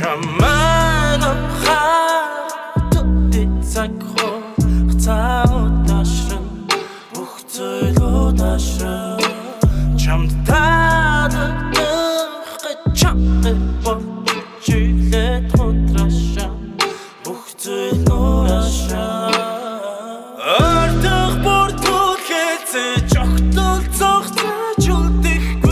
Чамайг хаад тицагхоо цаудашрын бүх зүйлөө дашрын чамд таадах гэж чамд болчихлээ тутраша бүх зүйлөө дашрын ардах бүртүүл хэзээ жогтол цогцож үлдэхгүй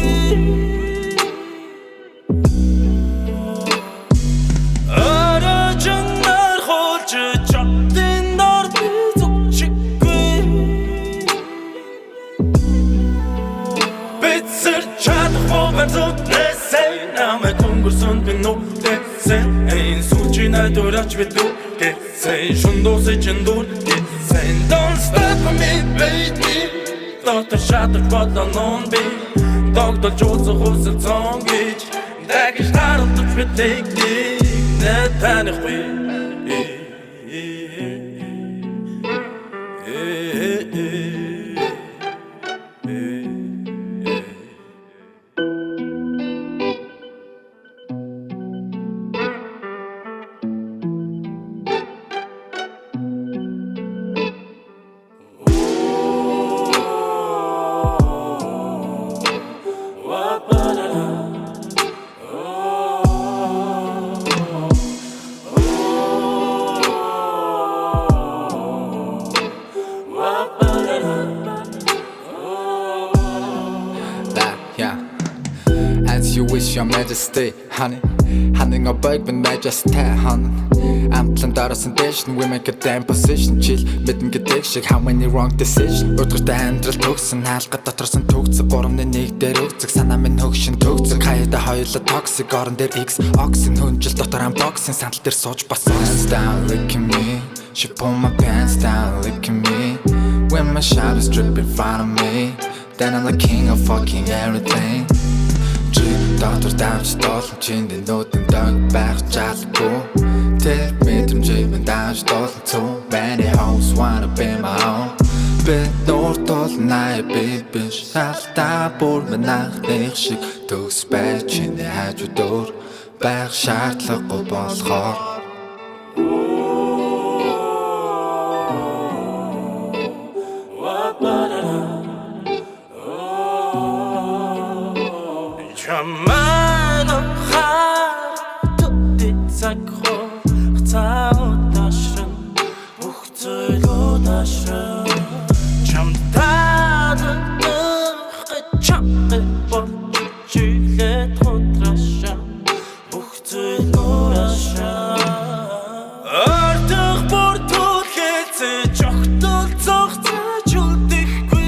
арajанар холж чамдын нар би зүгчгүй бицэр чадахгүй зүгнэсэй намайг өнгөрсөн би нүдээсэй энэ сүүчийн айдуурч бидүү гэсэй шундуусай чэндүүр гэсэй don't stop me baby дотор шатаж бодлон би тогтолж үзэх хүсэл цон гэж дахиж харагдаж бидгийг нэ танихгүй As you wish, your majesty, honey. Handing a bag with majesty, honey. I'm plantaras intention, we make a damn position. Chill, мэдэн гэдэг шиг how many wrong decisions. Өдөртөө амьдрал төгсөн, хаалгад доторсон төгцөг. Гурамны нэг дээр өгцөг, санаа минь хөгшин төгцөг. Хаяада хоёулаа toxic, орон дээр X, oxen. Хүнжил дотор unboxing, сандал дээр сууж бас. Hands down, look at me. She pull my pants down, look at me. When my shadows drip in front of me, then I'm the king of fucking everything. Doctor damage stolen, chin in nothing done back childhood. Tell me to dream and damage stolen. Too many hoes wanna be my own. But no told night baby. Salta por me nachtig shik. Togs batch in the had you door. Back shartlig op ons gehad. Чамайг хаад тицагхоо цаудашрын бүх зүйлөө дашрын чамд таадах гэж чамд болчихлээ тутраша бүх зүйлөө дашрын ардах бүртүүл хэзээ жогтол цогцож үлдэхгүй